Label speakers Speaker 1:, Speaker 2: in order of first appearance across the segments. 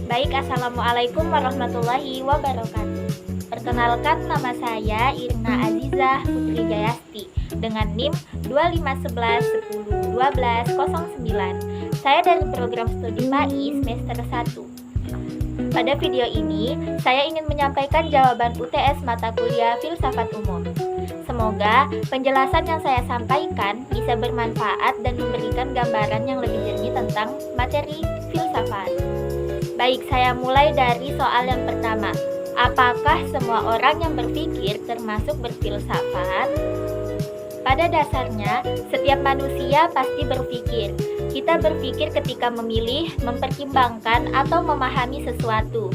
Speaker 1: Baik, Assalamualaikum warahmatullahi wabarakatuh. Perkenalkan, nama saya Irna Azizah Putri Jayasti dengan NIM 2511101209. Saya dari program studi PAI semester 1. Pada video ini, saya ingin menyampaikan jawaban UTS mata kuliah Filsafat Umum. Semoga penjelasan yang saya sampaikan bisa bermanfaat dan memberikan gambaran yang lebih jernih tentang materi filsafat. Baik, saya mulai dari soal yang pertama. Apakah semua orang yang berpikir termasuk berfilsafat? Pada dasarnya, setiap manusia pasti berpikir. Kita berpikir ketika memilih, mempertimbangkan, atau memahami sesuatu.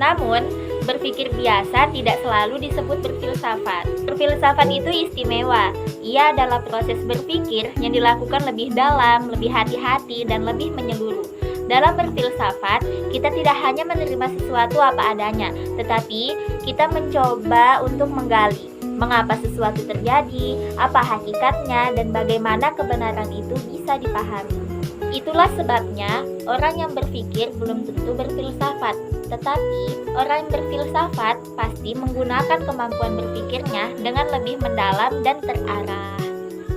Speaker 1: Namun, berpikir biasa tidak selalu disebut berfilsafat. Berfilsafat itu istimewa. Ia adalah proses berpikir yang dilakukan lebih dalam, lebih hati-hati, dan lebih menyeluruh. Dalam berfilsafat, kita tidak hanya menerima sesuatu apa adanya, tetapi kita mencoba untuk menggali mengapa sesuatu terjadi, apa hakikatnya, dan bagaimana kebenaran itu bisa dipahami. Itulah sebabnya orang yang berpikir belum tentu berfilsafat, tetapi orang yang berfilsafat pasti menggunakan kemampuan berpikirnya dengan lebih mendalam dan terarah.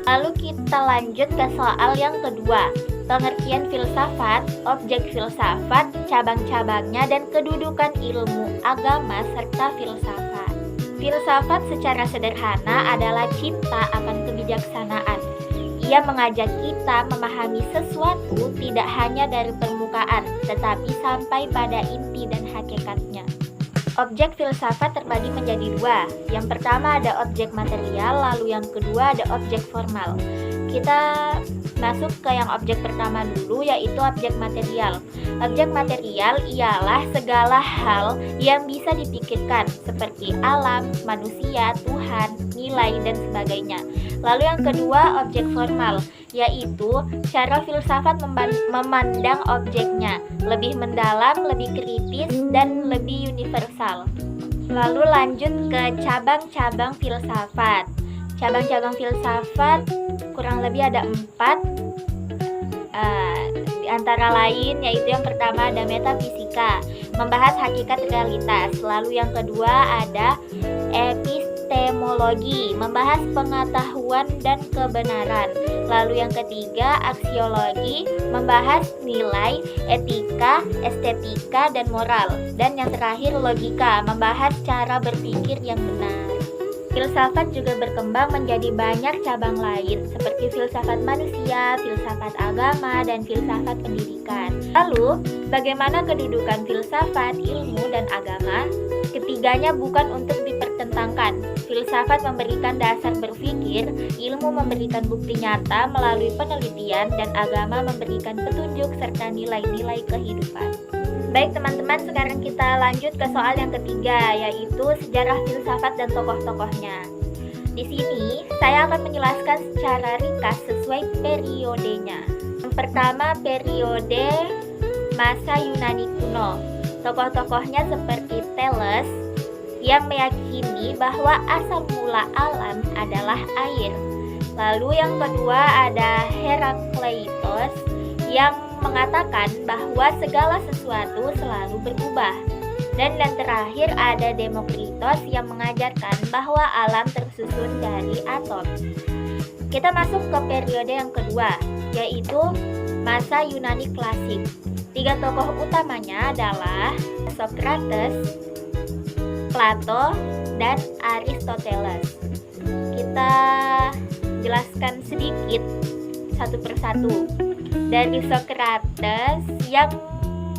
Speaker 1: Lalu kita lanjut ke soal yang kedua. Pengertian filsafat, objek filsafat, cabang-cabangnya, dan kedudukan ilmu agama serta filsafat. Filsafat secara sederhana adalah cinta akan kebijaksanaan. Ia mengajak kita memahami sesuatu tidak hanya dari permukaan, tetapi sampai pada inti dan hakikatnya. Objek filsafat terbagi menjadi dua. Yang pertama ada objek material, lalu yang kedua ada objek formal. Kita masuk ke yang objek pertama dulu, yaitu objek material. Objek material ialah segala hal yang bisa dipikirkan, seperti alam, manusia, Tuhan, nilai, dan sebagainya. Lalu yang kedua, objek formal, yaitu cara filsafat memandang objeknya, lebih mendalam, lebih kritis, dan lebih universal. Lalu lanjut ke cabang-cabang filsafat. Cabang-cabang filsafat kurang lebih ada 4, di antara lain yaitu yang pertama ada metafisika, membahas hakikat realitas. Lalu yang kedua ada epistemologi, membahas pengetahuan dan kebenaran. Lalu yang ketiga aksiologi, membahas nilai, etika, estetika, dan moral. Dan yang terakhir logika, membahas cara berpikir yang benar. Filsafat juga berkembang menjadi banyak cabang lain seperti filsafat manusia, filsafat agama, dan filsafat pendidikan. Lalu, bagaimana kedudukan filsafat, ilmu, dan agama? Ketiganya bukan untuk dipertentangkan. Filsafat memberikan dasar berpikir, ilmu memberikan bukti nyata melalui penelitian, dan agama memberikan petunjuk serta nilai-nilai kehidupan. Baik teman-teman, sekarang kita lanjut ke soal yang ketiga, yaitu sejarah filsafat dan tokoh-tokohnya. Di sini, saya akan menjelaskan secara ringkas sesuai periodenya. Yang pertama, periode masa Yunani kuno. Tokoh-tokohnya seperti Thales, yang meyakini bahwa asal mula alam adalah air. Lalu yang kedua ada Herakleitos, yang mengatakan bahwa segala sesuatu selalu berubah. Dan yang terakhir ada Demokritos yang mengajarkan bahwa alam tersusun dari atom. Kita masuk ke periode yang kedua, yaitu masa Yunani klasik. 3 tokoh utamanya adalah Socrates, Plato, dan Aristoteles. Kita jelaskan sedikit satu persatu. Dari Socrates yang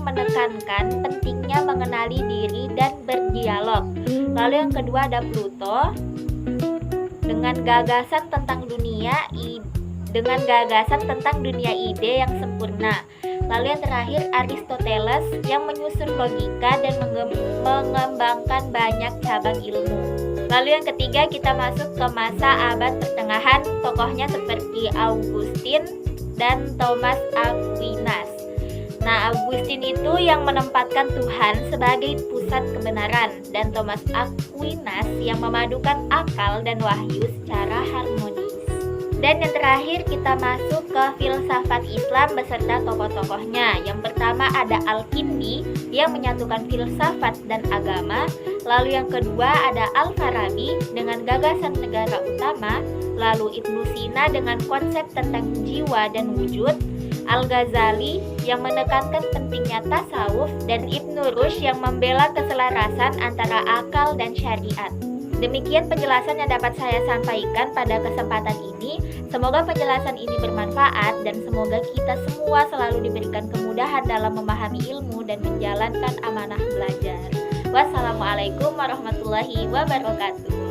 Speaker 1: menekankan pentingnya mengenali diri dan berdialog. Lalu yang kedua ada Plato dengan gagasan tentang dunia ide yang sempurna. Lalu yang terakhir Aristoteles yang menyusun logika dan mengembangkan banyak cabang ilmu. Lalu yang ketiga kita masuk ke masa abad pertengahan. Tokohnya seperti Augustine dan Thomas Aquinas. Nah, Augustine itu yang menempatkan Tuhan sebagai pusat kebenaran, dan Thomas Aquinas yang memadukan akal dan wahyu secara harmonis. Dan yang terakhir kita masuk ke filsafat Islam beserta tokoh-tokohnya. Yang pertama ada Al-Kindi yang menyatukan filsafat dan agama. Lalu yang kedua ada Al-Farabi dengan gagasan negara utama. Lalu Ibnu Sina dengan konsep tentang jiwa dan wujud. Al-Ghazali yang menekankan pentingnya tasawuf, dan Ibnu Rushd yang membela keselarasan antara akal dan syariat. Demikian penjelasan yang dapat saya sampaikan pada kesempatan ini. Semoga penjelasan ini bermanfaat dan semoga kita semua selalu diberikan kemudahan dalam memahami ilmu dan menjalankan amanah belajar. Wassalamualaikum warahmatullahi wabarakatuh.